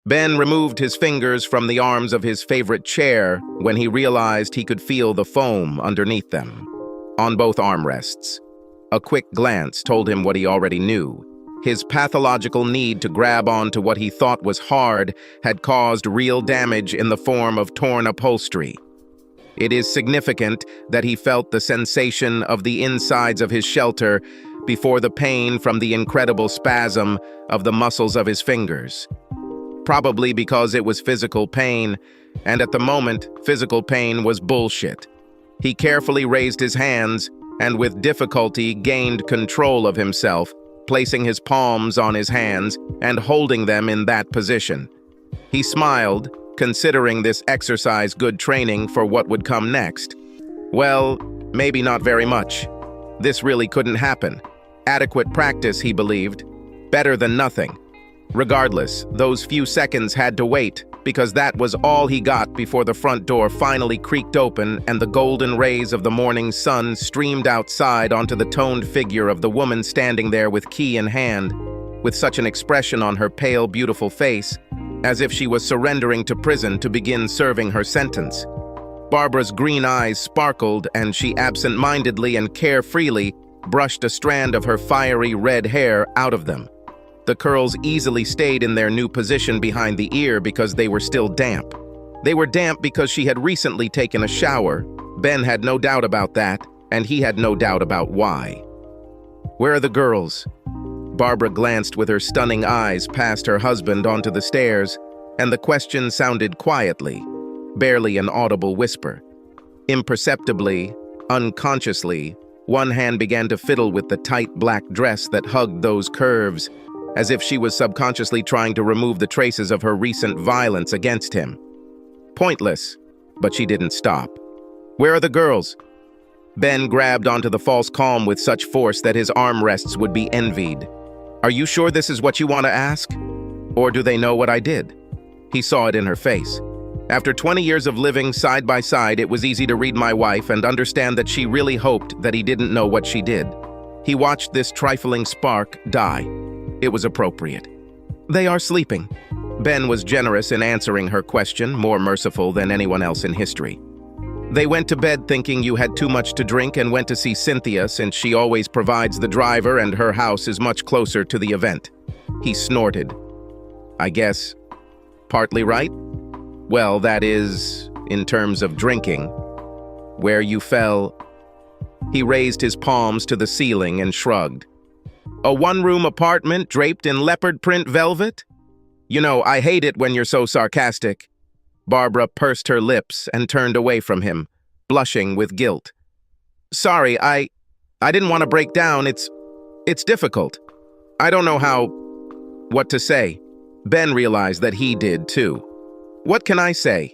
Ben removed his fingers from the arms of his favorite chair when he realized he could feel the foam underneath them, on both armrests. A quick glance told him what he already knew. His pathological need to grab onto what he thought was hard had caused real damage in the form of torn upholstery. It is significant that he felt the sensation of the insides of his shelter before the pain from the incredible spasm of the muscles of his fingers. Probably because it was physical pain, and at the moment, physical pain was bullshit. He carefully raised his hands and with difficulty gained control of himself, placing his palms on his hands and holding them in that position. He smiled, considering this exercise good training for what would come next. Well, maybe not very much. This really couldn't happen. Adequate practice, he believed. Better than nothing. Regardless, those few seconds had to wait, because that was all he got before the front door finally creaked open and the golden rays of the morning sun streamed outside onto the toned figure of the woman standing there with key in hand, with such an expression on her pale, beautiful face, as if she was surrendering to prison to begin serving her sentence. Barbara's green eyes sparkled, and she absent-mindedly and carefreely brushed a strand of her fiery red hair out of them. The curls easily stayed in their new position behind the ear because they were still damp. They were damp because she had recently taken a shower. Ben had no doubt about that, and he had no doubt about why. "Where are the girls?" Barbara glanced with her stunning eyes past her husband onto the stairs, and the question sounded quietly, barely an audible whisper. Imperceptibly, unconsciously, one hand began to fiddle with the tight black dress that hugged those curves, as if she was subconsciously trying to remove the traces of her recent violence against him. Pointless, but she didn't stop. "Where are the girls?" Ben grabbed onto the false calm with such force that his armrests would be envied. "Are you sure this is what you want to ask? Or do they know what I did?" He saw it in her face. After 20 years of living side by side, it was easy to read my wife and understand that she really hoped that he didn't know what she did. He watched this trifling spark die. It was appropriate. "They are sleeping." Ben was generous in answering her question, more merciful than anyone else in history. "They went to bed thinking you had too much to drink and went to see Cynthia since she always provides the driver and her house is much closer to the event." He snorted. "I guess partly right? Well, that is, in terms of drinking. Where you fell..." He raised his palms to the ceiling and shrugged. "A one-room apartment draped in leopard print velvet? You know, I hate it when you're so sarcastic." Barbara pursed her lips and turned away from him, blushing with guilt. "Sorry, I didn't want to break down. It's difficult. I don't know what to say." Ben realized that he did too. "What can I say?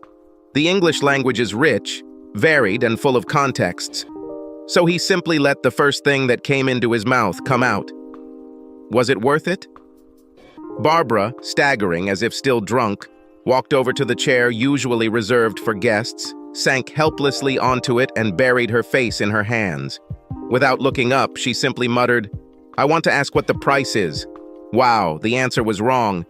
The English language is rich, varied, and full of contexts. So he simply let the first thing that came into his mouth come out. Was it worth it?" Barbara, staggering as if still drunk, walked over to the chair usually reserved for guests, sank helplessly onto it, and buried her face in her hands. Without looking up, she simply muttered, "I want to ask what the price is." Wow, the answer was wrong.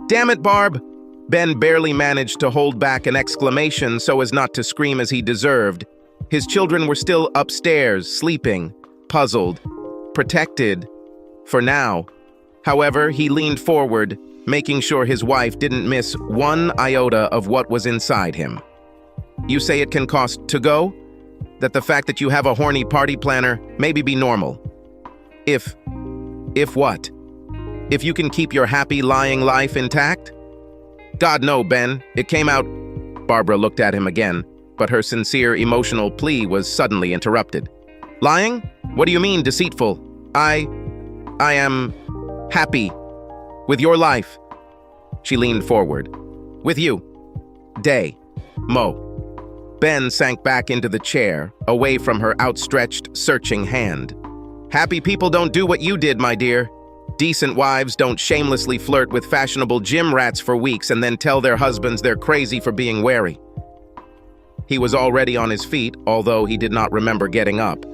"Damn it, Barb!" Ben barely managed to hold back an exclamation so as not to scream as he deserved. His children were still upstairs, sleeping, puzzled, protected, for now. However, he leaned forward, making sure his wife didn't miss one iota of what was inside him. "You say it can cost to go? That the fact that you have a horny party planner maybe be normal? If what? If you can keep your happy lying life intact?" "God, no, Ben. It came out..." Barbara looked at him again, but her sincere emotional plea was suddenly interrupted. "Lying? What do you mean, deceitful? I am happy with your life." She leaned forward. "With you. Day. Mo." Ben sank back into the chair, away from her outstretched, searching hand. "Happy people don't do what you did, my dear. Decent wives don't shamelessly flirt with fashionable gym rats for weeks and then tell their husbands they're crazy for being wary." He was already on his feet, although he did not remember getting up.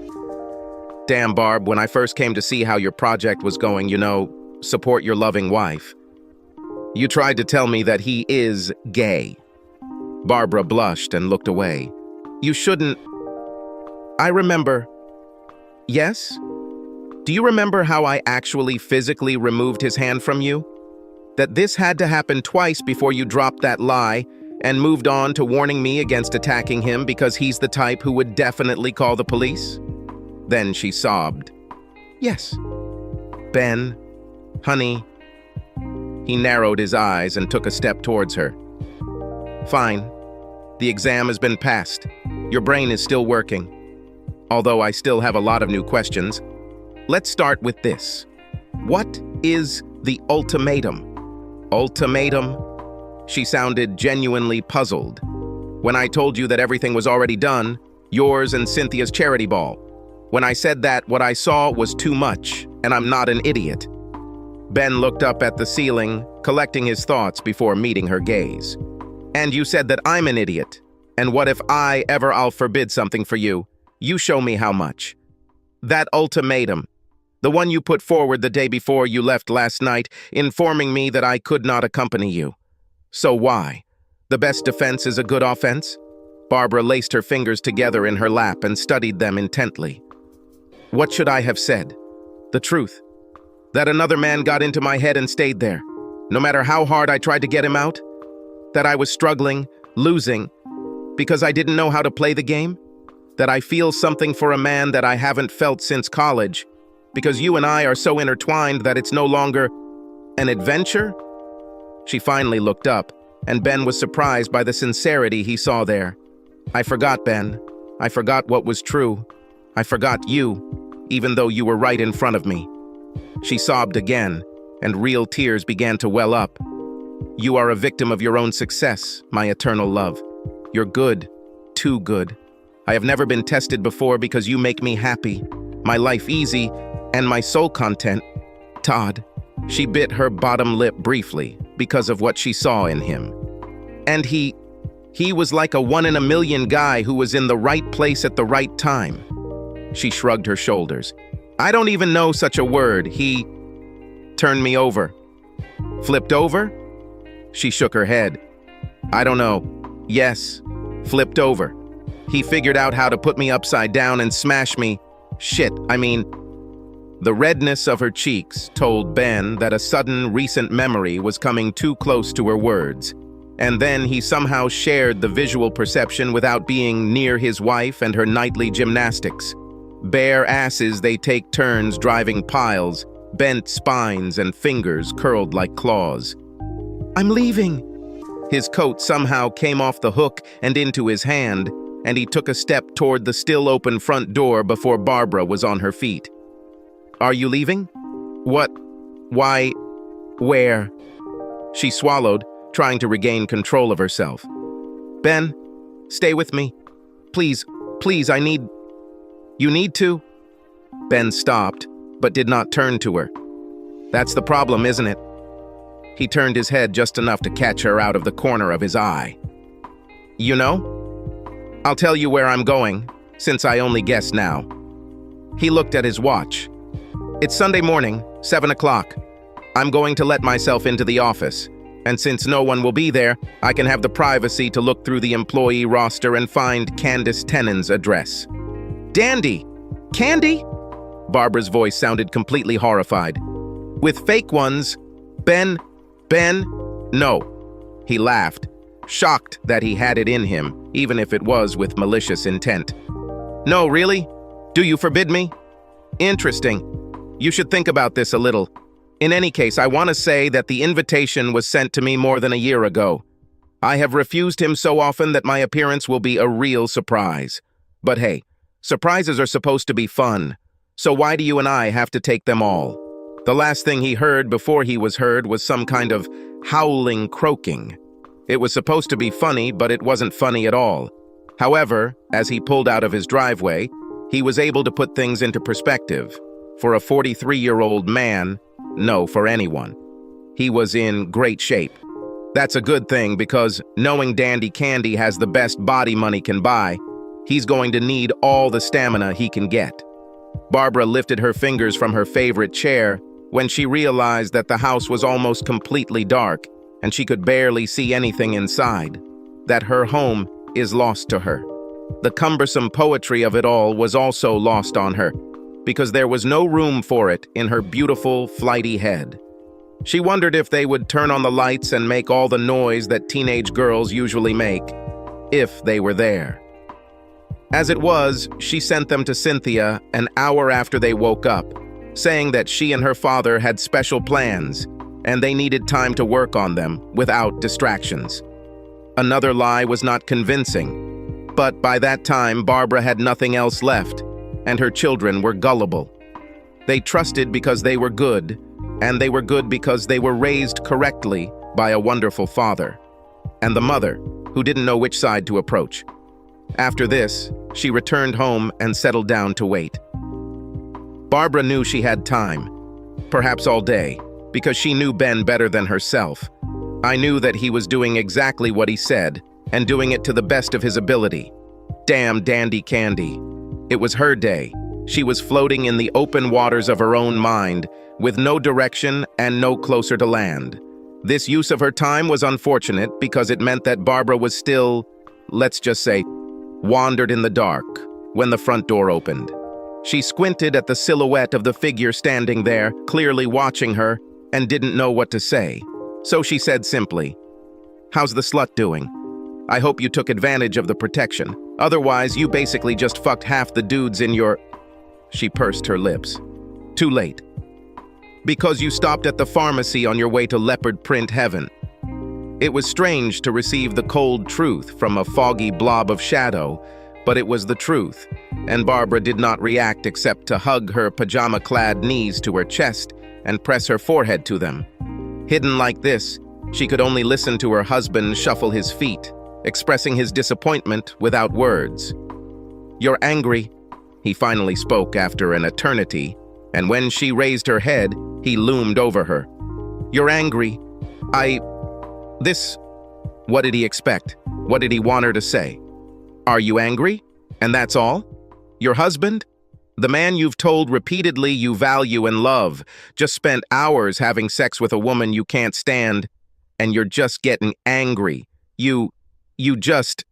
"Damn, Barb, when I first came to see how your project was going, support your loving wife." You tried to tell me that he is gay. Barbara blushed and looked away. You shouldn't. I remember. Yes? Do you remember how I actually physically removed his hand from you? That this had to happen twice before you dropped that lie and moved on to warning me against attacking him because he's the type who would definitely call the police? Then she sobbed. Yes. Ben, honey. He narrowed his eyes and took a step towards her. Fine. The exam has been passed. Your brain is still working. Although I still have a lot of new questions. Let's start with this. What is the ultimatum? Ultimatum? She sounded genuinely puzzled. When I told you that everything was already done, yours and Cynthia's charity ball. When I said that what I saw was too much, and I'm not an idiot. Ben looked up at the ceiling, collecting his thoughts before meeting her gaze. And you said that I'm an idiot. And what if I'll forbid something for you? You show me how much. That ultimatum, the one you put forward the day before you left last night, informing me that I could not accompany you. So why? The best defense is a good offense? Barbara laced her fingers together in her lap and studied them intently. What should I have said? The truth. That another man got into my head and stayed there, no matter how hard I tried to get him out? That I was struggling, losing, because I didn't know how to play the game? That I feel something for a man that I haven't felt since college, because you and I are so intertwined that it's no longer an adventure? She finally looked up, and Ben was surprised by the sincerity he saw there. I forgot, Ben. I forgot what was true. I forgot you, even though you were right in front of me. She sobbed again, and real tears began to well up. You are a victim of your own success, my eternal love. You're good, too good. I have never been tested before because you make me happy, my life easy, and my soul content. Todd. She bit her bottom lip briefly because of what she saw in him. And he was like a one-in-a-million guy who was in the right place at the right time. She shrugged her shoulders. I don't even know such a word. He turned me over. Flipped over? She shook her head. I don't know. Yes, flipped over. He figured out how to put me upside down and smash me. The redness of her cheeks told Ben that a sudden recent memory was coming too close to her words. And then he somehow shared the visual perception without being near his wife and her nightly gymnastics. Bare asses they take turns driving piles, bent spines and fingers curled like claws. I'm leaving. His coat somehow came off the hook and into his hand, and he took a step toward the still open front door before Barbara was on her feet. Are you leaving? What? Why? Where? She swallowed, trying to regain control of herself. Ben, stay with me. Please, I need... You need to? Ben stopped, but did not turn to her. That's the problem, isn't it? He turned his head just enough to catch her out of the corner of his eye. You know? I'll tell you where I'm going, since I only guess now. He looked at his watch. It's Sunday morning, 7 o'clock. I'm going to let myself into the office, and since no one will be there, I can have the privacy to look through the employee roster and find Candace Tennant's address. Dandy! Candy? Barbara's voice sounded completely horrified. With fake ones, Ben, no. He laughed, shocked that he had it in him, even if it was with malicious intent. No, really? Do you forbid me? Interesting. You should think about this a little. In any case, I want to say that the invitation was sent to me more than a year ago. I have refused him so often that my appearance will be a real surprise. But hey, surprises are supposed to be fun. So why do you and I have to take them all? The last thing he heard before he was heard was some kind of howling croaking. It was supposed to be funny, but it wasn't funny at all. However, as he pulled out of his driveway, he was able to put things into perspective. For a 43-year-old man, no, for anyone. He was in great shape. That's a good thing because knowing Dandy Candy has the best body money can buy, he's going to need all the stamina he can get. Barbara lifted her fingers from her favorite chair when she realized that the house was almost completely dark and she could barely see anything inside, that her home is lost to her. The cumbersome poetry of it all was also lost on her, because there was no room for it in her beautiful, flighty head. She wondered if they would turn on the lights and make all the noise that teenage girls usually make, if they were there. As it was, she sent them to Cynthia an hour after they woke up, saying that she and her father had special plans, and they needed time to work on them without distractions. Another lie was not convincing, but by that time Barbara had nothing else left, and her children were gullible. They trusted because they were good, and they were good because they were raised correctly by a wonderful father, and the mother, who didn't know which side to approach. After this, she returned home and settled down to wait. Barbara knew she had time, perhaps all day, because she knew Ben better than herself. I knew that he was doing exactly what he said, and doing it to the best of his ability. Damn Dandy Candy. It was her day. She was floating in the open waters of her own mind, with no direction and no closer to land. This use of her time was unfortunate because it meant that Barbara was still, let's just say, wandered in the dark when the front door opened. She squinted at the silhouette of the figure standing there, clearly watching her, and didn't know what to say. So she said simply, "How's the slut doing? I hope you took advantage of the protection. Otherwise, you basically just fucked half the dudes in your..." She pursed her lips. "Too late. Because you stopped at the pharmacy on your way to leopard print heaven." It was strange to receive the cold truth from a foggy blob of shadow, but it was the truth, and Barbara did not react except to hug her pajama-clad knees to her chest and press her forehead to them. Hidden like this, she could only listen to her husband shuffle his feet, expressing his disappointment without words. "You're angry," he finally spoke after an eternity, and when she raised her head, he loomed over her. "You're angry. What did he expect? What did he want her to say? Are you angry? And that's all? Your husband? The man you've told repeatedly you value and love, just spent hours having sex with a woman you can't stand, and you're just getting angry. You just..."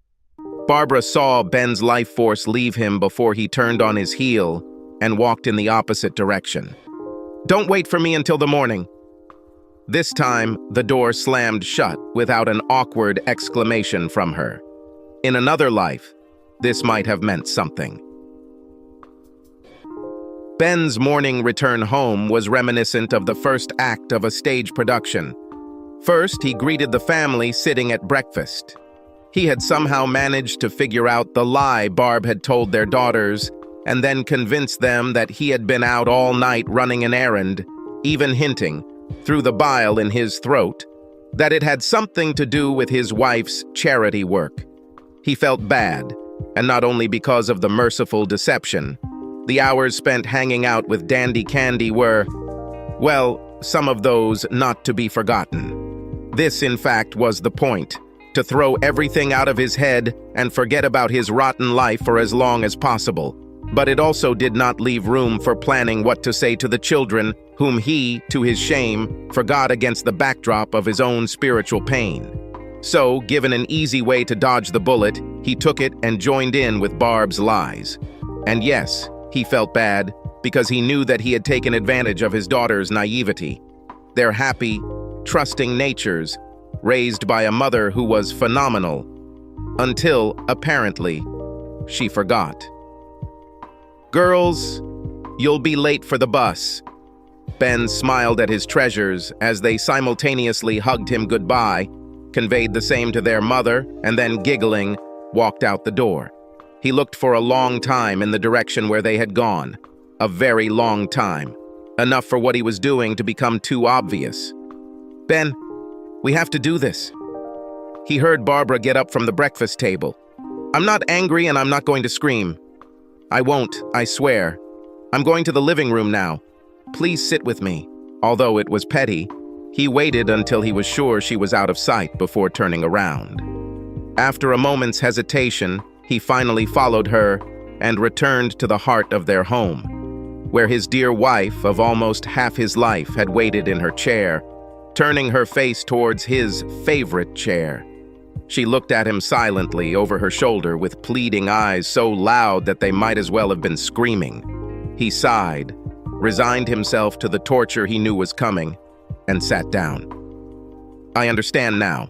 Barbara saw Ben's life force leave him before he turned on his heel and walked in the opposite direction. "Don't wait for me until the morning." This time, the door slammed shut without an awkward exclamation from her. In another life, this might have meant something. Ben's morning return home was reminiscent of the first act of a stage production. First, he greeted the family sitting at breakfast. He had somehow managed to figure out the lie Barb had told their daughters, and then convinced them that he had been out all night running an errand, even hinting, through the bile in his throat, that it had something to do with his wife's charity work. He felt bad, and not only because of the merciful deception. The hours spent hanging out with Dandy Candy were, well, some of those not to be forgotten. This, in fact, was the point, to throw everything out of his head and forget about his rotten life for as long as possible. But it also did not leave room for planning what to say to the children, whom he, to his shame, forgot against the backdrop of his own spiritual pain. So, given an easy way to dodge the bullet, he took it and joined in with Barb's lies. And yes, he felt bad, because he knew that he had taken advantage of his daughter's naivety. Their happy, trusting natures, raised by a mother who was phenomenal, until, apparently, she forgot. "Girls, you'll be late for the bus." Ben smiled at his treasures as they simultaneously hugged him goodbye, conveyed the same to their mother, and then, giggling, walked out the door. He looked for a long time in the direction where they had gone. A very long time. Enough for what he was doing to become too obvious. "Ben, we have to do this." He heard Barbara get up from the breakfast table. "I'm not angry and I'm not going to scream. I won't, I swear. I'm going to the living room now. Please sit with me." Although it was petty, he waited until he was sure she was out of sight before turning around. After a moment's hesitation, he finally followed her and returned to the heart of their home, where his dear wife of almost half his life had waited in her chair, turning her face towards his favorite chair. She looked at him silently over her shoulder with pleading eyes so loud that they might as well have been screaming. He sighed, resigned himself to the torture he knew was coming, and sat down. "I understand now.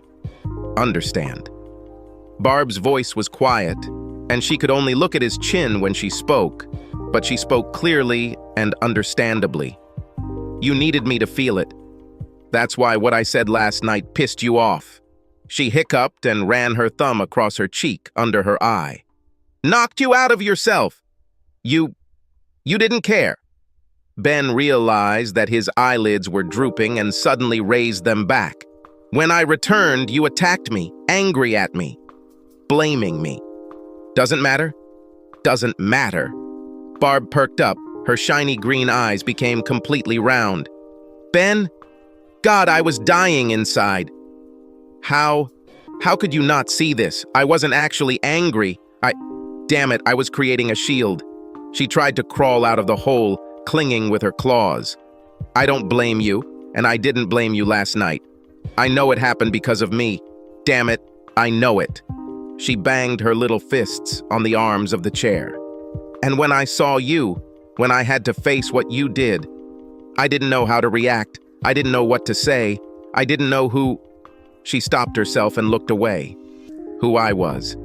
Understand." Barb's voice was quiet, and she could only look at his chin when she spoke, but she spoke clearly and understandably. "You needed me to feel it. That's why what I said last night pissed you off." She hiccuped and ran her thumb across her cheek under her eye. "Knocked you out of yourself. You didn't care." Ben realized that his eyelids were drooping and suddenly raised them back. "When I returned, you attacked me, angry at me, blaming me. Doesn't matter? Doesn't matter." Barb perked up. Her shiny green eyes became completely round. "Ben? God, I was dying inside. How could you not see this? I wasn't actually angry. Damn it, I was creating a shield." She tried to crawl out of the hole, clinging with her claws. "I don't blame you, and I didn't blame you last night. I know it happened because of me. Damn it, I know it." She banged her little fists on the arms of the chair. "And when I saw you, when I had to face what you did, I didn't know how to react. I didn't know what to say. I didn't know who—" She stopped herself and looked away. "Who I was.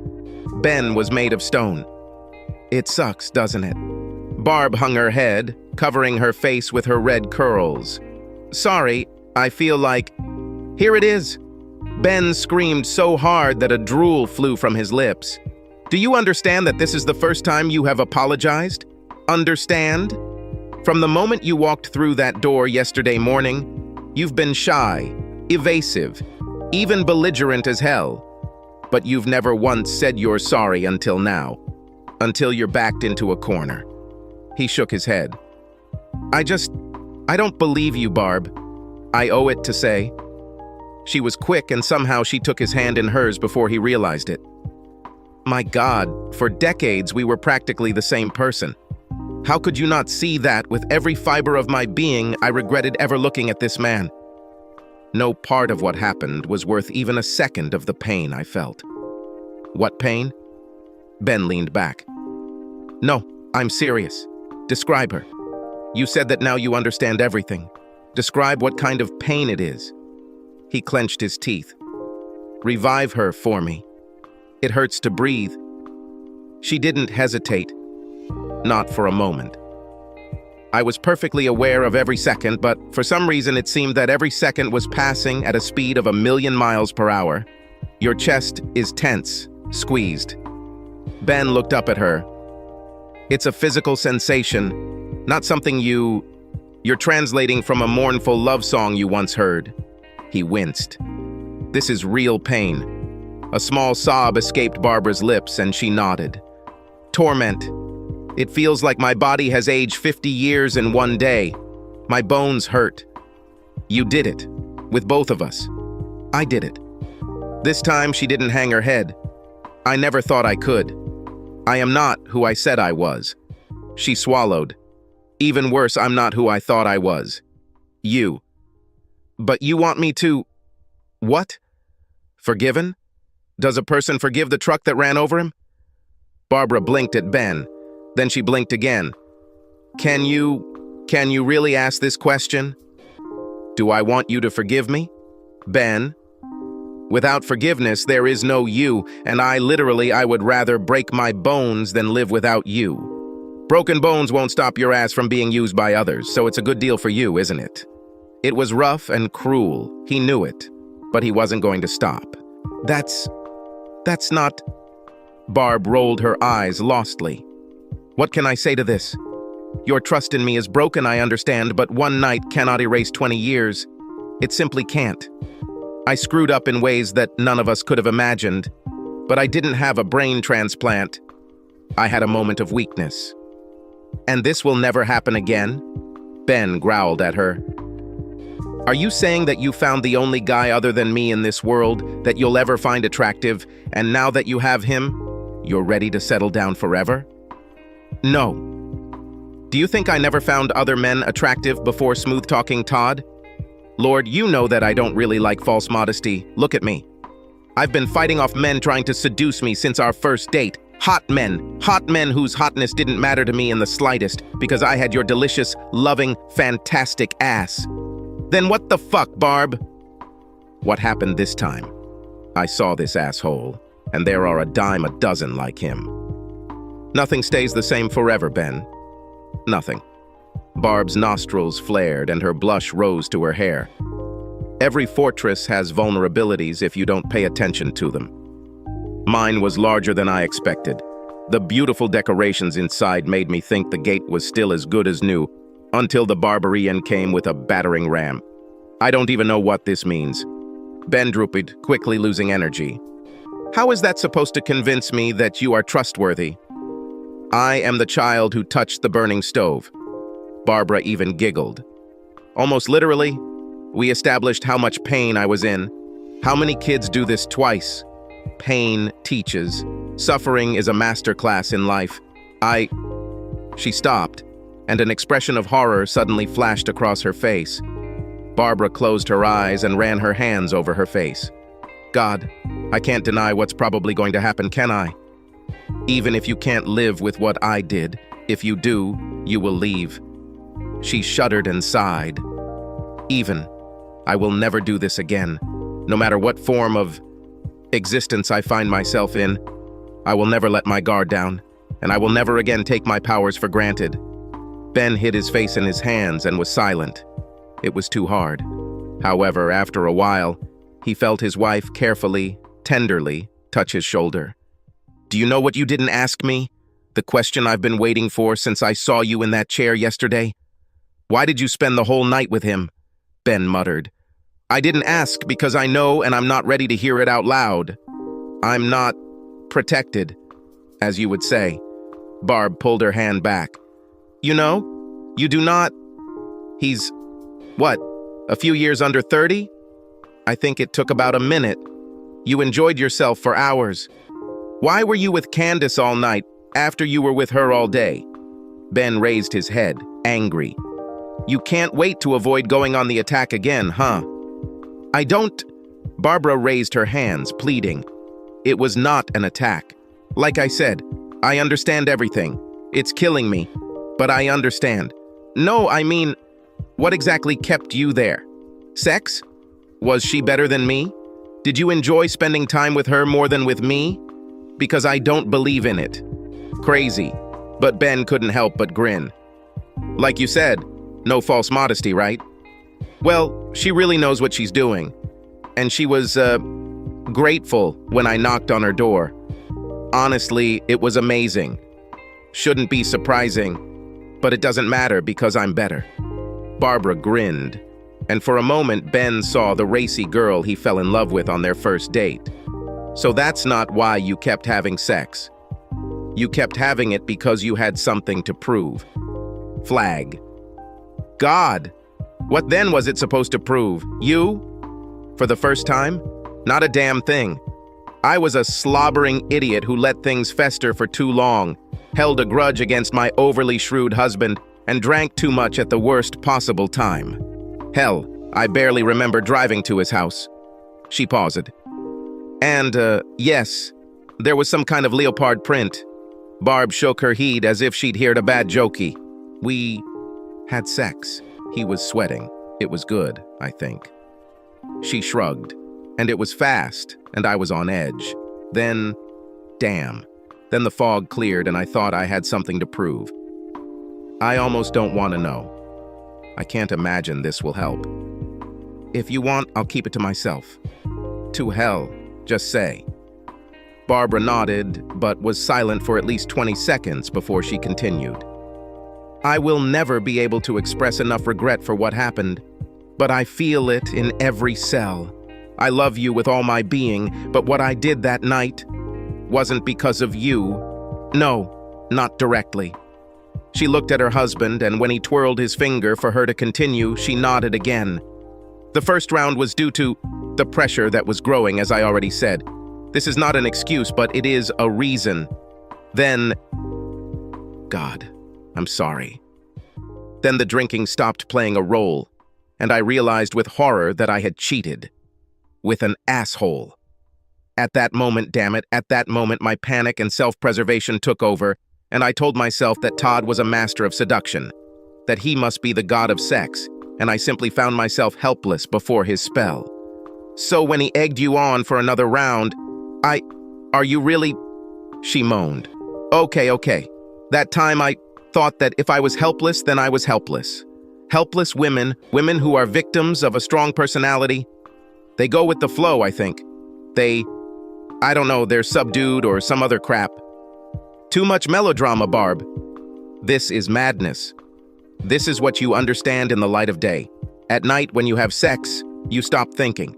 Ben was made of stone. It sucks, doesn't it?" Barb hung her head, covering her face with her red curls. "Sorry, I feel like—" "Here it is." Ben screamed so hard that a drool flew from his lips. "Do you understand that this is the first time you have apologized? Understand? From the moment you walked through that door yesterday morning, you've been shy, evasive, even belligerent as hell. But you've never once said you're sorry until now. Until you're backed into a corner." He shook his head. I don't believe you, Barb. I owe it to say." She was quick, and somehow she took his hand in hers before he realized it. "My God, for decades we were practically the same person. How could you not see that with every fiber of my being I regretted ever looking at this man? No part of what happened was worth even a second of the pain I felt." "What pain?" Ben leaned back. "No, I'm serious. Describe her. You said that now you understand everything. Describe what kind of pain it is." He clenched his teeth. "Revive her for me. It hurts to breathe." She didn't hesitate. Not for a moment. I was perfectly aware of every second, but for some reason it seemed that every second was passing at a speed of 1,000,000 miles per hour. Your chest is tense, squeezed. Ben looked up at her. It's a physical sensation, not something you're translating from a mournful love song you once heard. He winced. This is real pain. A small sob escaped Barbara's lips and she nodded. Torment. It feels like my body has aged 50 years in one day. My bones hurt. You did it. With both of us. I did it. This time she didn't hang her head. I never thought I could. I am not who I said I was. She swallowed. Even worse, I'm not who I thought I was. You. But you want me to... What? Forgiven? Does a person forgive the truck that ran over him? Barbara blinked at Ben. Then she blinked again. Can you really ask this question? Do I want you to forgive me? Ben? Without forgiveness, there is no you, and I would rather break my bones than live without you. Broken bones won't stop your ass from being used by others, so it's a good deal for you, isn't it? It was rough and cruel. He knew it, but he wasn't going to stop. That's not... Barb rolled her eyes lostly. What can I say to this? Your trust in me is broken, I understand, but one night cannot erase 20 years. It simply can't. I screwed up in ways that none of us could have imagined, but I didn't have a brain transplant. I had a moment of weakness. And this will never happen again? Ben growled at her. Are you saying that you found the only guy other than me in this world that you'll ever find attractive, and now that you have him, you're ready to settle down forever? No. Do you think I never found other men attractive before smooth-talking Todd? Lord, you know that I don't really like false modesty. Look at me. I've been fighting off men trying to seduce me since our first date. Hot men whose hotness didn't matter to me in the slightest because I had your delicious, loving, fantastic ass. Then what the fuck, Barb? What happened this time? I saw this asshole, and there are a dime a dozen like him. Nothing stays the same forever, Ben. Nothing. Barb's nostrils flared and her blush rose to her hair. Every fortress has vulnerabilities if you don't pay attention to them. Mine was larger than I expected. The beautiful decorations inside made me think the gate was still as good as new, until the barbarian came with a battering ram. I don't even know what this means. Ben drooped, quickly losing energy. How is that supposed to convince me that you are trustworthy? I am the child who touched the burning stove. Barbara even giggled. Almost literally, we established how much pain I was in. How many kids do this twice? Pain teaches. Suffering is a masterclass in life. She stopped, and an expression of horror suddenly flashed across her face. Barbara closed her eyes and ran her hands over her face. God, I can't deny what's probably going to happen, can I? Even if you can't live with what I did, if you do, you will leave. She shuddered and sighed. I will never do this again. No matter what form of existence I find myself in, I will never let my guard down, and I will never again take my powers for granted. Ben hid his face in his hands and was silent. It was too hard. However, after a while, he felt his wife carefully, tenderly touch his shoulder. Do you know what you didn't ask me? The question I've been waiting for since I saw you in that chair yesterday? Why did you spend the whole night with him? Ben muttered. I didn't ask because I know and I'm not ready to hear it out loud. I'm not protected, as you would say. Barb pulled her hand back. You know, you do not... He's, what, a few years under 30? I think it took about a minute. You enjoyed yourself for hours. Why were you with Candace all night after you were with her all day? Ben raised his head, angry. You can't wait to avoid going on the attack again, huh? I don't... Barbara raised her hands, pleading. It was not an attack. Like I said, I understand everything. It's killing me, but I understand. No, I mean, what exactly kept you there? Sex? Was she better than me? Did you enjoy spending time with her more than with me? Because I don't believe in it. Crazy. But Ben couldn't help but grin. Like you said, no false modesty, right? Well, she really knows what she's doing. And she was, grateful when I knocked on her door. Honestly, it was amazing. Shouldn't be surprising, but it doesn't matter because I'm better. Barbara grinned, and for a moment Ben saw the racy girl he fell in love with on their first date. So that's not why you kept having sex. You kept having it because you had something to prove. Flag. God! What then was it supposed to prove? You? For the first time? Not a damn thing. I was a slobbering idiot who let things fester for too long, held a grudge against my overly shrewd husband, and drank too much at the worst possible time. Hell, I barely remember driving to his house. She paused. And, yes, there was some kind of leopard print. Barb shook her head as if she'd heard a bad jokey. We had sex. He was sweating. It was good, I think. She shrugged, and it was fast, and I was on edge. Then, damn. Then the fog cleared and I thought I had something to prove. I almost don't want to know. I can't imagine this will help. If you want, I'll keep it to myself. To hell, just say. Barbara nodded, but was silent for at least 20 seconds before she continued. I will never be able to express enough regret for what happened, but I feel it in every cell. I love you with all my being, but what I did that night wasn't because of you. No, not directly. She looked at her husband, and when he twirled his finger for her to continue, she nodded again. The first round was due to the pressure that was growing, as I already said. This is not an excuse, but it is a reason. Then, God, I'm sorry. Then the drinking stopped playing a role, and I realized with horror that I had cheated. With an asshole. At that moment, damn it, at that moment my panic and self-preservation took over, and I told myself that Todd was a master of seduction, that he must be the god of sex, and I simply found myself helpless before his spell. So when he egged you on for another round, are you really? She moaned. Okay. That time I thought that if I was helpless, then I was helpless. Helpless women who are victims of a strong personality, they go with the flow, I think. I don't know, they're subdued or some other crap. Too much melodrama, Barb. This is madness. This is what you understand in the light of day. At night, when you have sex, you stop thinking.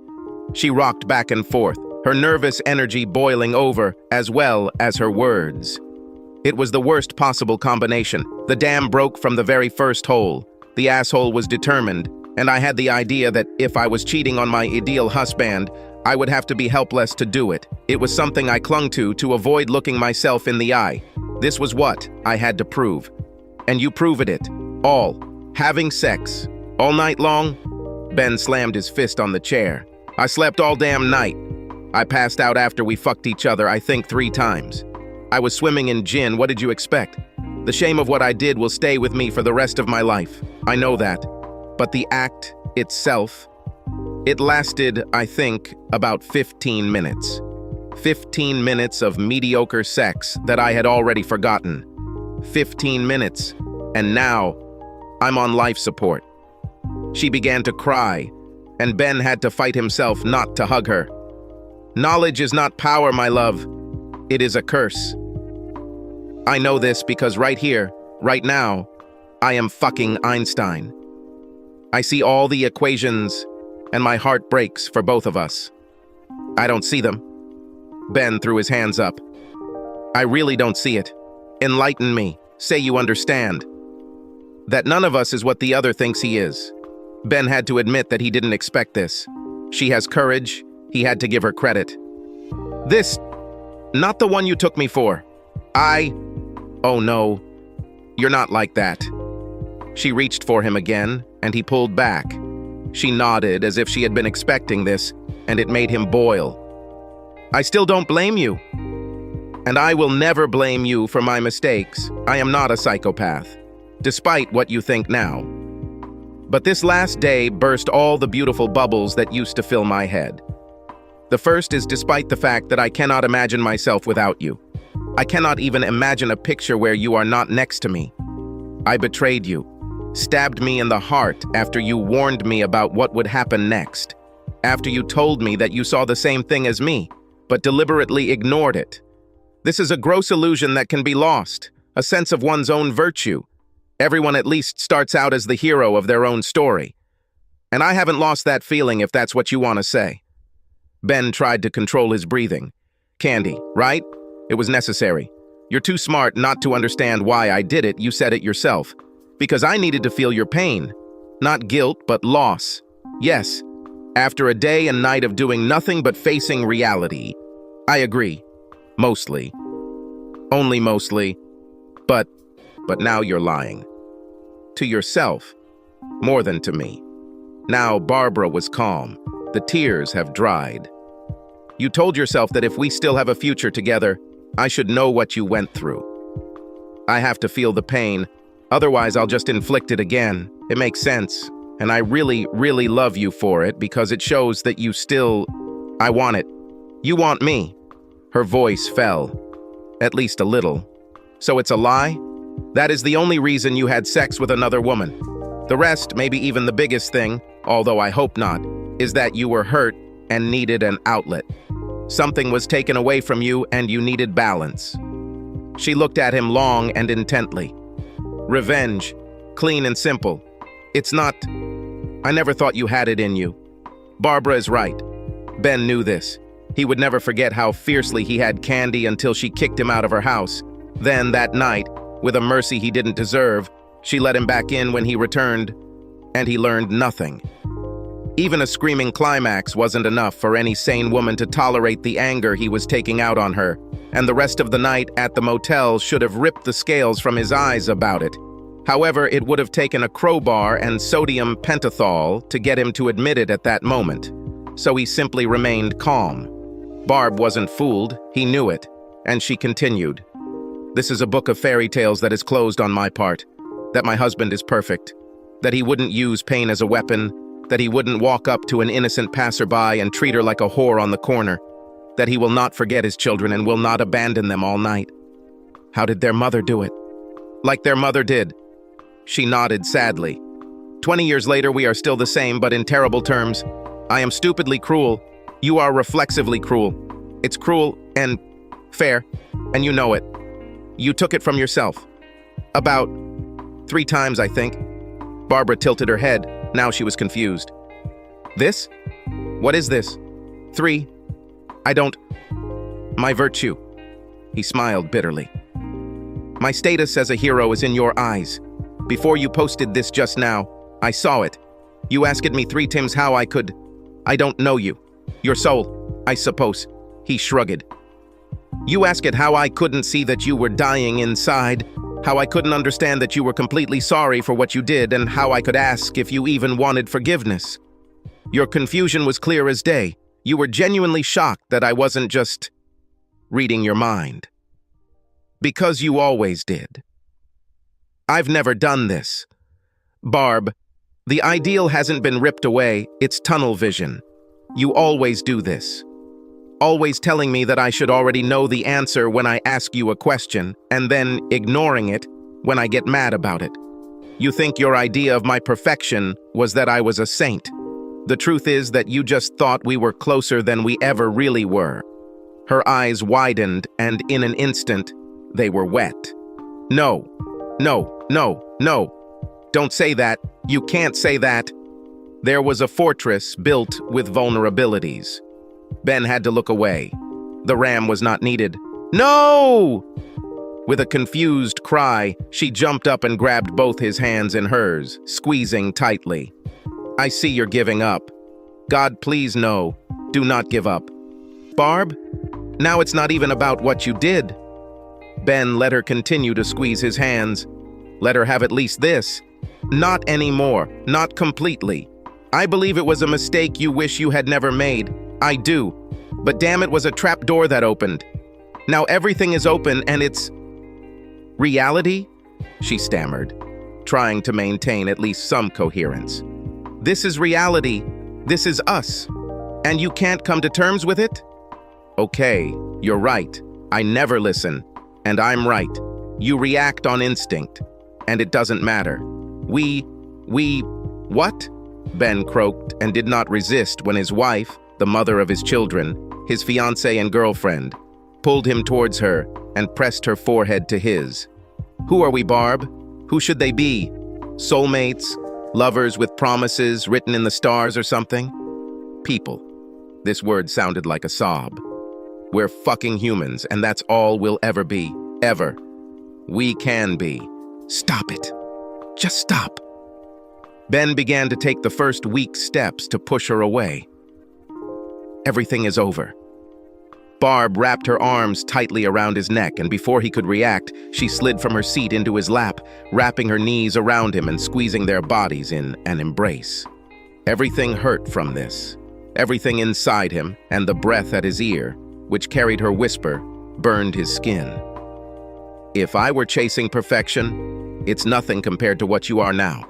She rocked back and forth, her nervous energy boiling over, as well as her words. It was the worst possible combination. The dam broke from the very first hole. The asshole was determined, and I had the idea that if I was cheating on my ideal husband, I would have to be helpless to do it. It was something I clung to avoid looking myself in the eye. This was what I had to prove. And you proved it. All. Having sex. All night long? Ben slammed his fist on the chair. I slept all damn night. I passed out after we fucked each other, I think 3 times. I was swimming in gin, what did you expect? The shame of what I did will stay with me for the rest of my life. I know that. But the act itself, it lasted, I think, about 15 minutes. 15 minutes of mediocre sex that I had already forgotten. 15 minutes, and now I'm on life support. She began to cry, and Ben had to fight himself not to hug her. Knowledge is not power, my love. It is a curse. I know this because right here, right now, I am fucking Einstein. I see all the equations, and my heart breaks for both of us. I don't see them. Ben threw his hands up. I really don't see it. Enlighten me. Say you understand. That none of us is what the other thinks he is. Ben had to admit that he didn't expect this. She has courage. He had to give her credit. This, not the one you took me for. Oh no, you're not like that. She reached for him again, and he pulled back. She nodded as if she had been expecting this, and it made him boil. I still don't blame you. And I will never blame you for my mistakes. I am not a psychopath, despite what you think now. But this last day burst all the beautiful bubbles that used to fill my head. The first is despite the fact that I cannot imagine myself without you. I cannot even imagine a picture where you are not next to me. I betrayed you, stabbed me in the heart after you warned me about what would happen next, after you told me that you saw the same thing as me, but deliberately ignored it. This is a gross illusion that can be lost, a sense of one's own virtue. Everyone at least starts out as the hero of their own story. And I haven't lost that feeling, if that's what you want to say. Ben tried to control his breathing. Candy, right? It was necessary. You're too smart not to understand why I did it, you said it yourself. Because I needed to feel your pain. Not guilt, but loss. Yes, after a day and night of doing nothing but facing reality. I agree. Mostly. Only mostly. But now you're lying. To yourself. More than to me. Now Barbara was calm. The tears have dried. You told yourself that if we still have a future together, I should know what you went through. I have to feel the pain, otherwise I'll just inflict it again. It makes sense, and I really, really love you for it because it shows that you still... I want it. You want me. Her voice fell. At least a little. So it's a lie? That is the only reason you had sex with another woman. The rest, maybe even the biggest thing, although I hope not, is that you were hurt and needed an outlet. Something was taken away from you and you needed balance. She looked at him long and intently. Revenge, clean and simple. It's not... I never thought you had it in you. Barbara is right. Ben knew this. He would never forget how fiercely he had Candy until she kicked him out of her house. Then, that night, with a mercy he didn't deserve, she let him back in when he returned, and he learned nothing. Even a screaming climax wasn't enough for any sane woman to tolerate the anger he was taking out on her, and the rest of the night at the motel should have ripped the scales from his eyes about it. However, it would have taken a crowbar and sodium pentothal to get him to admit it at that moment, so he simply remained calm. Barb wasn't fooled, he knew it, and she continued. This is a book of fairy tales that is closed on my part, that my husband is perfect, that he wouldn't use pain as a weapon, that he wouldn't walk up to an innocent passerby and treat her like a whore on the corner, that he will not forget his children and will not abandon them all night. How did their mother do it? Like their mother did. She nodded sadly. 20 years later, we are still the same, but in terrible terms. I am stupidly cruel. You are reflexively cruel. It's cruel and fair, and you know it. You took it from yourself. About 3 times, I think. Barbara tilted her head. Now she was confused. This? What is this? 3. I don't... My virtue. He smiled bitterly. My status as a hero is in your eyes. Before you posted this just now, I saw it. You asked me 3 times how I could... I don't know you. Your soul, I suppose. He shrugged. You asked it how I couldn't see that you were dying inside, how I couldn't understand that you were completely sorry for what you did, and how I could ask if you even wanted forgiveness. Your confusion was clear as day. You were genuinely shocked that I wasn't just reading your mind. Because you always did. I've never done this. Barb, the ideal hasn't been ripped away, it's tunnel vision. You always do this. Always telling me that I should already know the answer when I ask you a question, and then ignoring it when I get mad about it. You think your idea of my perfection was that I was a saint. The truth is that you just thought we were closer than we ever really were. Her eyes widened, and in an instant, they were wet. No, no, no, no. Don't say that. You can't say that. There was a fortress built with vulnerabilities. Ben had to look away. The ram was not needed. No! With a confused cry, she jumped up and grabbed both his hands in hers, squeezing tightly. I see you're giving up. God, please no. Do not give up. Barb, now it's not even about what you did. Ben let her continue to squeeze his hands. Let her have at least this. Not anymore. Not completely. I believe it was a mistake you wish you had never made. I do. But damn, it was a trap door that opened. Now everything is open and it's... Reality? She stammered, trying to maintain at least some coherence. This is reality. This is us. And you can't come to terms with it? Okay, you're right. I never listen. And I'm right. You react on instinct. And it doesn't matter. What? Ben croaked and did not resist when his wife, the mother of his children, his fiancée and girlfriend, pulled him towards her and pressed her forehead to his. Who are we, Barb? Who should they be? Soulmates? Lovers with promises written in the stars or something? People. This word sounded like a sob. We're fucking humans, and that's all we'll ever be. Ever. We can be. Stop it. Just stop. Ben began to take the first weak steps to push her away. Everything is over. Barb wrapped her arms tightly around his neck, and before he could react, she slid from her seat into his lap, wrapping her knees around him and squeezing their bodies in an embrace. Everything hurt from this. Everything inside him, and the breath at his ear, which carried her whisper, burned his skin. If I were chasing perfection, it's nothing compared to what you are now.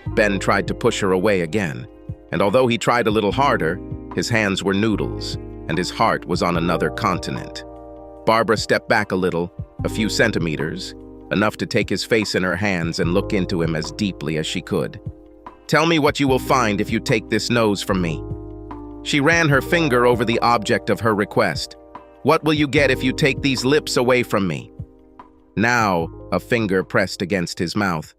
Ben tried to push her away again, and although he tried a little harder, his hands were noodles, and his heart was on another continent. Barbara stepped back a little, a few centimeters, enough to take his face in her hands and look into him as deeply as she could. Tell me what you will find if you take this nose from me. She ran her finger over the object of her request. What will you get if you take these lips away from me? Now, a finger pressed against his mouth.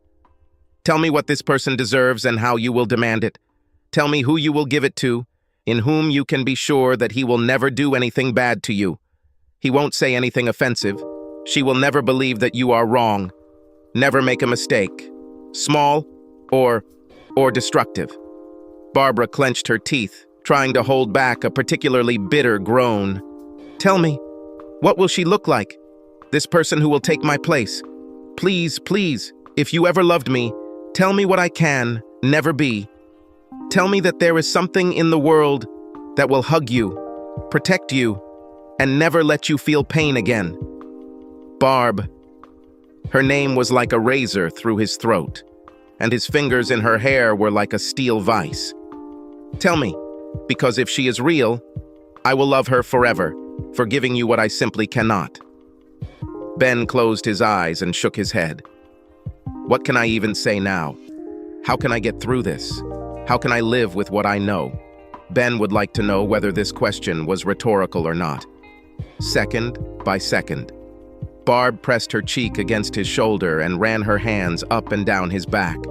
Tell me what this person deserves and how you will demand it. Tell me who you will give it to, in whom you can be sure that he will never do anything bad to you. He won't say anything offensive. She will never believe that you are wrong. Never make a mistake, small or destructive. Barbara clenched her teeth, trying to hold back a particularly bitter groan. Tell me, what will she look like? This person who will take my place. Please, please, If you ever loved me, tell me what I can never be. Tell me that there is something in the world that will hug you, protect you, and never let you feel pain again. Barb. Her name was like a razor through his throat, and his fingers in her hair were like a steel vice. Tell me, because if she is real, I will love her forever, for giving you what I simply cannot. Ben closed his eyes and shook his head. What can I even say now? How can I get through this? How can I live with what I know? Ben would like to know whether this question was rhetorical or not. Second by second, Barb pressed her cheek against his shoulder and ran her hands up and down his back.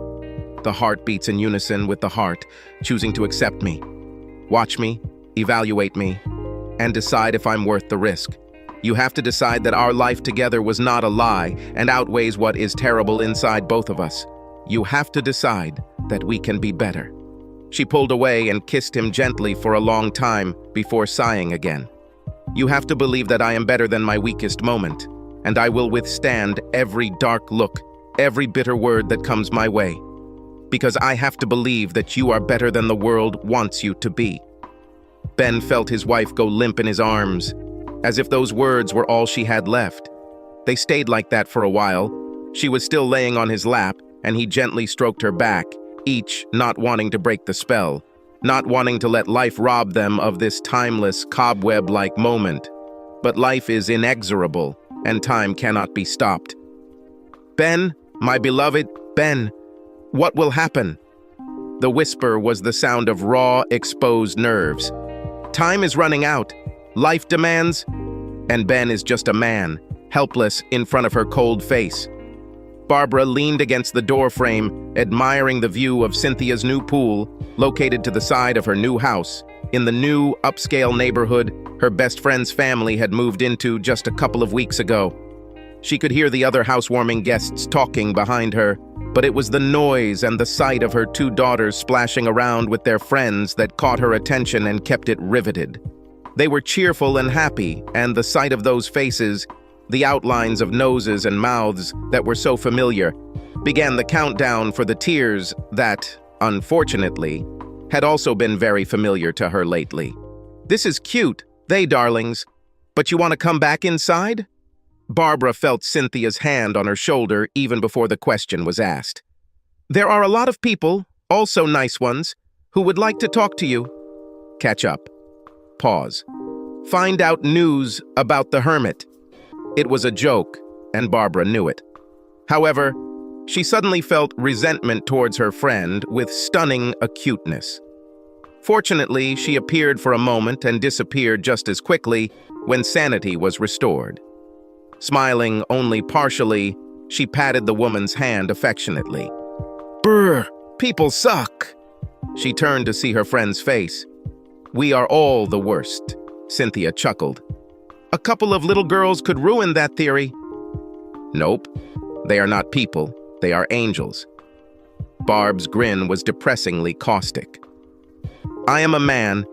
The heart beats in unison with the heart, choosing to accept me, watch me, evaluate me, and decide if I'm worth the risk. You have to decide that our life together was not a lie and outweighs what is terrible inside both of us. You have to decide that we can be better. She pulled away and kissed him gently for a long time before sighing again. You have to believe that I am better than my weakest moment, and I will withstand every dark look, every bitter word that comes my way. Because I have to believe that you are better than the world wants you to be. Ben felt his wife go limp in his arms, as if those words were all she had left. They stayed like that for a while. She was still laying on his lap, and he gently stroked her back, each not wanting to break the spell, not wanting to let life rob them of this timeless, cobweb-like moment. But life is inexorable, and time cannot be stopped. Ben, my beloved Ben, what will happen? The whisper was the sound of raw, exposed nerves. Time is running out. Life demands, and Ben is just a man, helpless in front of her cold face. Barbara leaned against the doorframe, admiring the view of Cynthia's new pool, located to the side of her new house, in the new, upscale neighborhood her best friend's family had moved into just a couple of weeks ago. She could hear the other housewarming guests talking behind her, but it was the noise and the sight of her two daughters splashing around with their friends that caught her attention and kept it riveted. They were cheerful and happy, and the sight of those faces, the outlines of noses and mouths that were so familiar, began the countdown for the tears that, unfortunately, had also been very familiar to her lately. This is cute, they darlings, but you want to come back inside? Barbara felt Cynthia's hand on her shoulder even before the question was asked. There are a lot of people, also nice ones, who would like to talk to you. Catch up. Pause. Find out news about the hermit. It was a joke, and Barbara knew it. However, she suddenly felt resentment towards her friend with stunning acuteness. Fortunately, she appeared for a moment and disappeared just as quickly when sanity was restored. Smiling only partially, she patted the woman's hand affectionately. Brr, people suck. She turned to see her friend's face. We are all the worst, Cynthia chuckled. A couple of little girls could ruin that theory. Nope, they are not people, they are angels. Barb's grin was depressingly caustic. I am a man,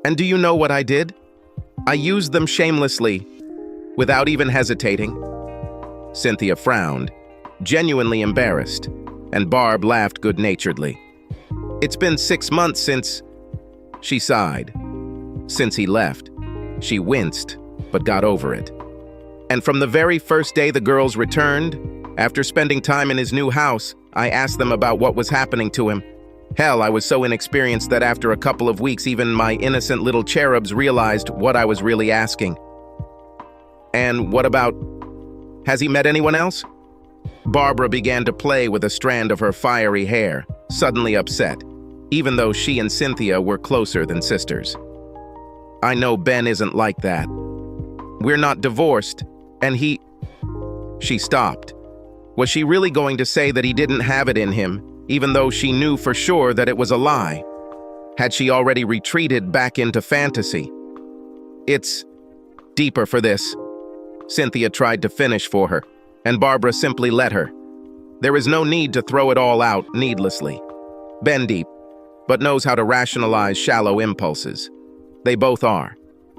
and do you know what I did? I used them shamelessly, without even hesitating. Cynthia frowned, genuinely embarrassed, and Barb laughed good-naturedly. It's been 6 months since... She sighed. Since he left. She winced, but got over it. And from the very first day the girls returned, after spending time in his new house, I asked them about what was happening to him. Hell, I was so inexperienced that after a couple of weeks, even my innocent little cherubs realized what I was really asking. And what about... Has he met anyone else? Barbara began to play with a strand of her fiery hair, suddenly upset, even though she and Cynthia were closer than sisters. I know Ben isn't like that. We're not divorced, and he... She stopped. Was she really going to say that he didn't have it in him, even though she knew for sure that it was a lie? Had she already retreated back into fantasy? It's deeper for this. Cynthia tried to finish for her, and Barbara simply let her. There is no need to throw it all out needlessly. Ben deep, but knows how to rationalize shallow impulses. They both are.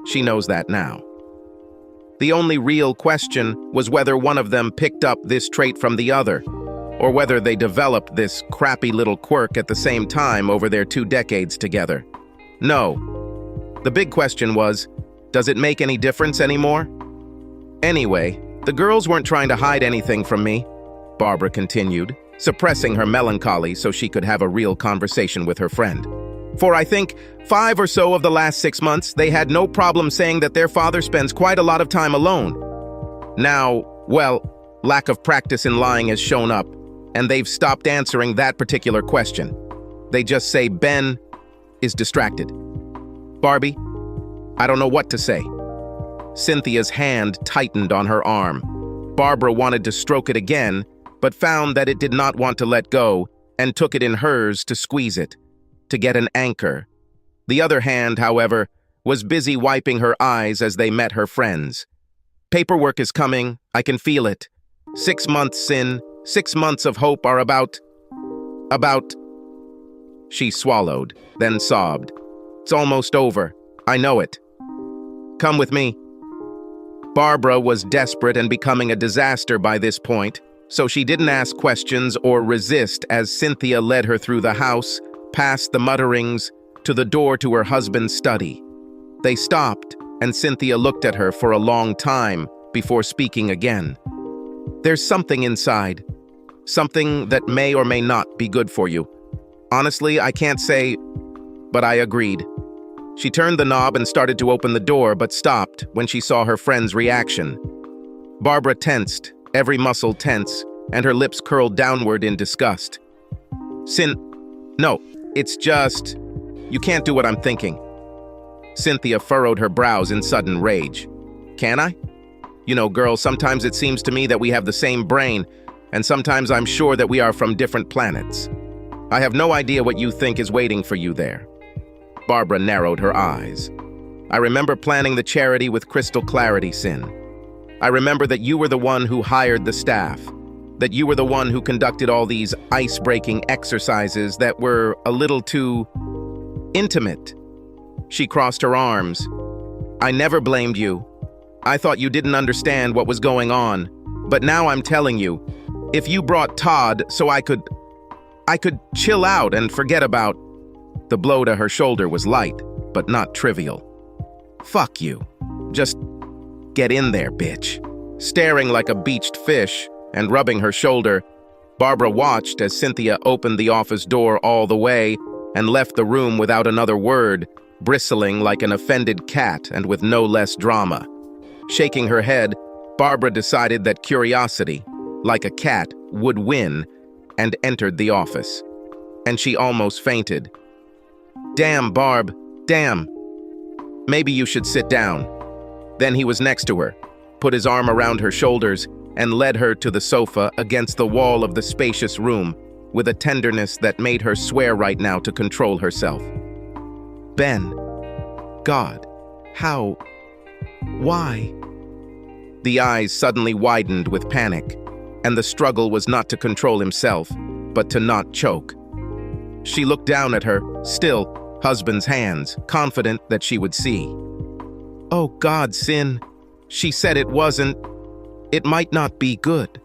She knows that now. The only real question was whether one of them picked up this trait from the other. or whether they developed this crappy little quirk at the same time over their 2 decades together. No. The big question was, does it make any difference anymore? Anyway, the girls weren't trying to hide anything from me, Barbara continued, suppressing her melancholy so she could have a real conversation with her friend. For I think 5 or so of the last 6 months, they had no problem saying that their father spends quite a lot of time alone. Now, well, lack of practice in lying has shown up, and they've stopped answering that particular question. They just say Ben is distracted. Barbie, I don't know what to say. Cynthia's hand tightened on her arm. Barbara wanted to stroke it again, but found that it did not want to let go and took it in hers to squeeze it, to get an anchor. The other hand, however, was busy wiping her eyes as they met her friends. Paperwork is coming, I can feel it. 6 months in, 6 months of hope are about... She swallowed, then sobbed. It's almost over. I know it. Come with me. Barbara was desperate and becoming a disaster by this point, so she didn't ask questions or resist as Cynthia led her through the house, past the mutterings, to the door to her husband's study. They stopped, and Cynthia looked at her for a long time before speaking again. There's something inside. Something that may or may not be good for you. Honestly, I can't say, but I agreed. She turned the knob and started to open the door, but stopped when she saw her friend's reaction. Barbara tensed, every muscle tense, and her lips curled downward in disgust. No, it's just... You can't do what I'm thinking. Cynthia furrowed her brows in sudden rage. Can I? You know, girl, sometimes it seems to me that we have the same brain, and sometimes I'm sure that we are from different planets. I have no idea what you think is waiting for you there. Barbara narrowed her eyes. I remember planning the charity with crystal clarity, Sin. I remember that you were the one who hired the staff, that you were the one who conducted all these ice-breaking exercises that were a little too intimate. She crossed her arms. I never blamed you. I thought you didn't understand what was going on, but now I'm telling you, if you brought Todd so I could chill out and forget about... The blow to her shoulder was light, but not trivial. Fuck you. Just get in there, bitch. Staring like a beached fish and rubbing her shoulder, Barbara watched as Cynthia opened the office door all the way and left the room without another word, bristling like an offended cat and with no less drama. Shaking her head, Barbara decided that curiosity, like a cat, would win and entered the office. And she almost fainted. Damn, Barb, damn. Maybe you should sit down. Then he was next to her, put his arm around her shoulders, and led her to the sofa against the wall of the spacious room with a tenderness that made her swear right now to control herself. Ben. God. How? Why? The eyes suddenly widened with panic, and the struggle was not to control himself, but to not choke. She looked down at her, still, husband's hands, confident that she would see. Oh God, Sin. She said it wasn't. It might not be good.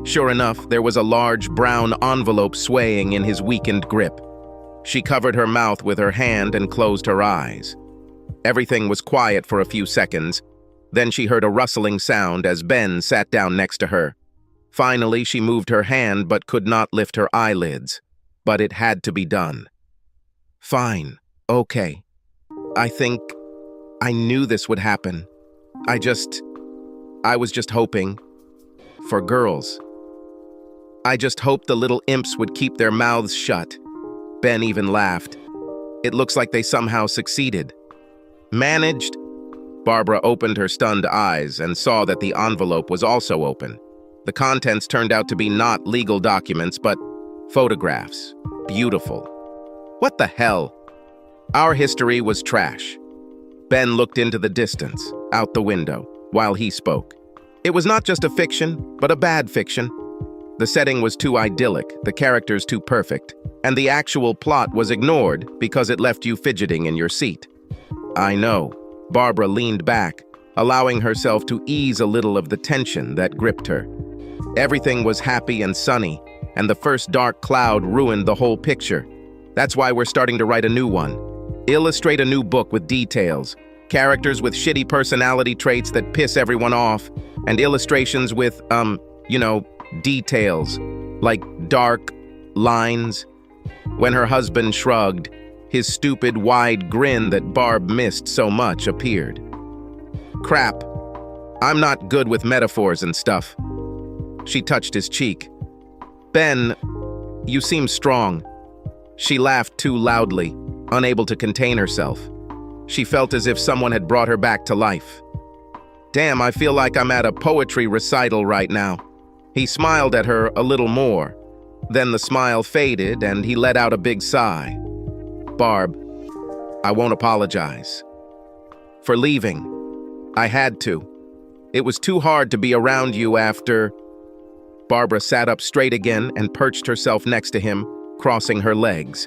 Sure enough, there was a large brown envelope swaying in his weakened grip. She covered her mouth with her hand and closed her eyes. Everything was quiet for a few seconds. Then she heard a rustling sound as Ben sat down next to her. Finally, she moved her hand but could not lift her eyelids. But it had to be done. Fine. Okay. I think I knew this would happen. I was just hoping for girls. I just hoped the little imps would keep their mouths shut. Ben even laughed. It looks like they somehow succeeded. Managed? Barbara opened her stunned eyes and saw that the envelope was also open. The contents turned out to be not legal documents, but photographs. Beautiful. What the hell? Our history was trash. Ben looked into the distance, out the window, while he spoke. It was not just a fiction, but a bad fiction. The setting was too idyllic, the characters too perfect, and the actual plot was ignored because it left you fidgeting in your seat. I know. Barbara leaned back, allowing herself to ease a little of the tension that gripped her. Everything was happy and sunny, and the first dark cloud ruined the whole picture. That's why we're starting to write a new one. Illustrate a new book with details, characters with shitty personality traits that piss everyone off, and illustrations with, details, like dark lines. When her husband shrugged, his stupid, wide grin that Barb missed so much appeared. Crap. I'm not good with metaphors and stuff. She touched his cheek. Ben, you seem strong. She laughed too loudly, unable to contain herself. She felt as if someone had brought her back to life. Damn, I feel like I'm at a poetry recital right now. He smiled at her a little more. Then the smile faded and he let out a big sigh. Barb, I won't apologize. For leaving. I had to. It was too hard to be around you after... Barbara sat up straight again and perched herself next to him, crossing her legs.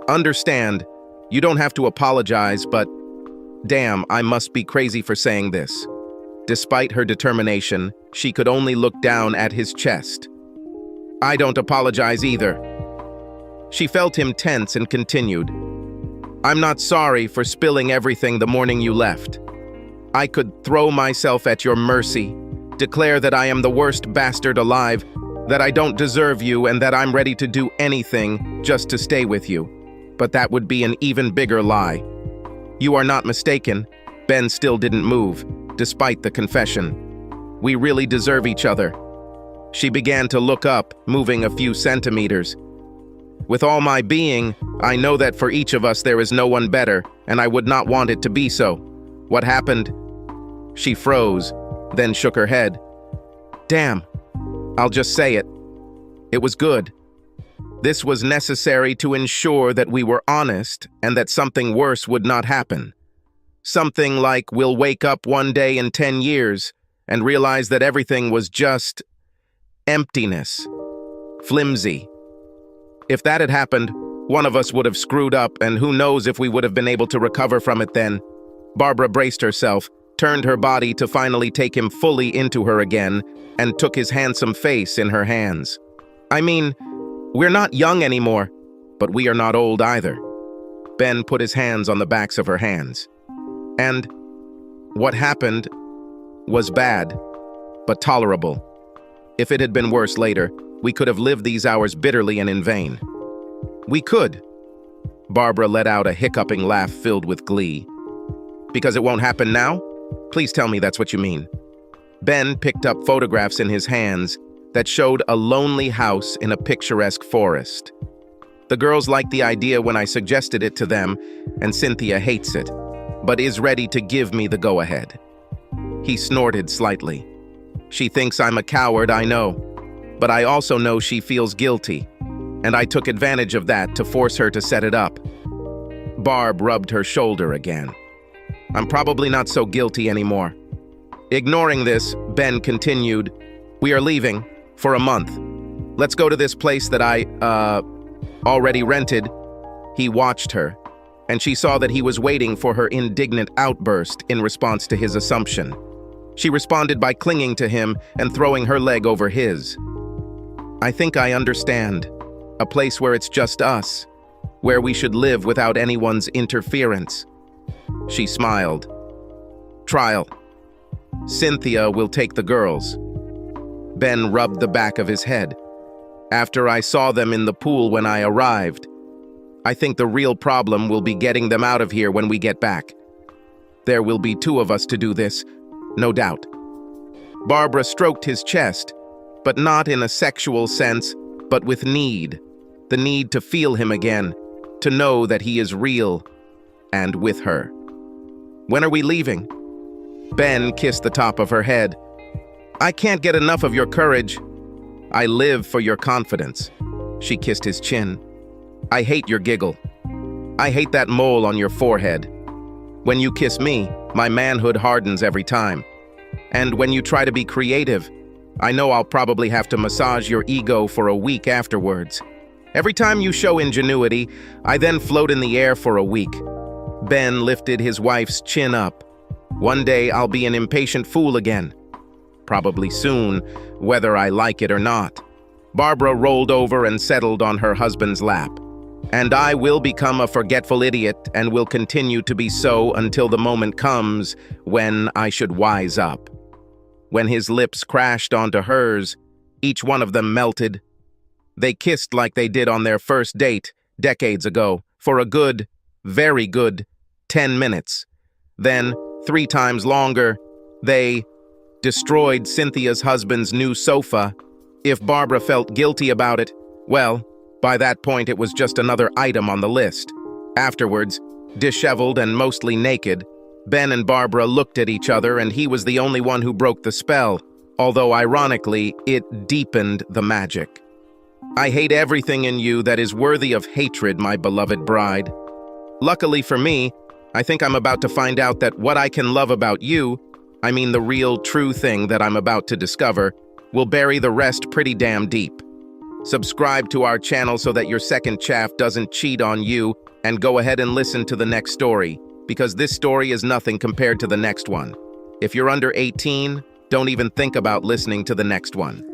Understand, you don't have to apologize, but... Damn, I must be crazy for saying this. Despite her determination, she could only look down at his chest. I don't apologize either. She felt him tense and continued. I'm not sorry for spilling everything the morning you left. I could throw myself at your mercy, declare that I am the worst bastard alive, that I don't deserve you, and that I'm ready to do anything just to stay with you. But that would be an even bigger lie. You are not mistaken. Ben still didn't move, despite the confession. We really deserve each other. She began to look up, moving a few centimeters. With all my being, I know that for each of us there is no one better, and I would not want it to be so. What happened? She froze, then shook her head. Damn, I'll just say it. It was good. This was necessary to ensure that we were honest and that something worse would not happen. Something like we'll wake up one day in 10 years and realize that everything was just emptiness, flimsy. If that had happened, one of us would have screwed up, and who knows if we would have been able to recover from it then. Barbara braced herself, turned her body to finally take him fully into her again, and took his handsome face in her hands. I mean, we're not young anymore, but we are not old either. Ben put his hands on the backs of her hands. And what happened was bad, but tolerable. If it had been worse later, we could have lived these hours bitterly and in vain. We could. Barbara let out a hiccuping laugh filled with glee. Because it won't happen now? Please tell me that's what you mean. Ben picked up photographs in his hands that showed a lonely house in a picturesque forest. The girls liked the idea when I suggested it to them, and Cynthia hates it, but is ready to give me the go-ahead. He snorted slightly. She thinks I'm a coward, I know, but I also know she feels guilty, and I took advantage of that to force her to set it up. Barb rubbed her shoulder again. I'm probably not so guilty anymore. Ignoring this, Ben continued, we are leaving for a month. Let's go to this place that I, already rented. He watched her, and she saw that he was waiting for her indignant outburst in response to his assumption. She responded by clinging to him and throwing her leg over his. I think I understand. A place where it's just us, where we should live without anyone's interference. She smiled. Trial. Cynthia will take the girls. Ben rubbed the back of his head. After I saw them in the pool when I arrived, I think the real problem will be getting them out of here when we get back. There will be 2 of us to do this, no doubt. Barbara stroked his chest, but not in a sexual sense, but with need. The need to feel him again, to know that he is real and with her. When are we leaving? Ben kissed the top of her head. I can't get enough of your courage. I live for your confidence. She kissed his chin. I hate your giggle. I hate that mole on your forehead. When you kiss me, my manhood hardens every time. And when you try to be creative, I know I'll probably have to massage your ego for a week afterwards. Every time you show ingenuity, I then float in the air for a week. Ben lifted his wife's chin up. One day I'll be an impatient fool again. Probably soon, whether I like it or not. Barbara rolled over and settled on her husband's lap. And I will become a forgetful idiot and will continue to be so until the moment comes when I should wise up. When his lips crashed onto hers, each one of them melted. They kissed like they did on their first date decades ago for a good, very good 10 minutes. Then, 3 times longer, they destroyed Cynthia's husband's new sofa. If Barbara felt guilty about it, well, by that point it was just another item on the list. Afterwards, disheveled and mostly naked, Ben and Barbara looked at each other, and he was the only one who broke the spell, although ironically, it deepened the magic. I hate everything in you that is worthy of hatred, my beloved bride. Luckily for me, I think I'm about to find out that what I can love about you, I mean the real true thing that I'm about to discover, will bury the rest pretty damn deep. Subscribe to our channel so that your second chaff doesn't cheat on you, and go ahead and listen to the next story, because this story is nothing compared to the next one. If you're under 18, don't even think about listening to the next one.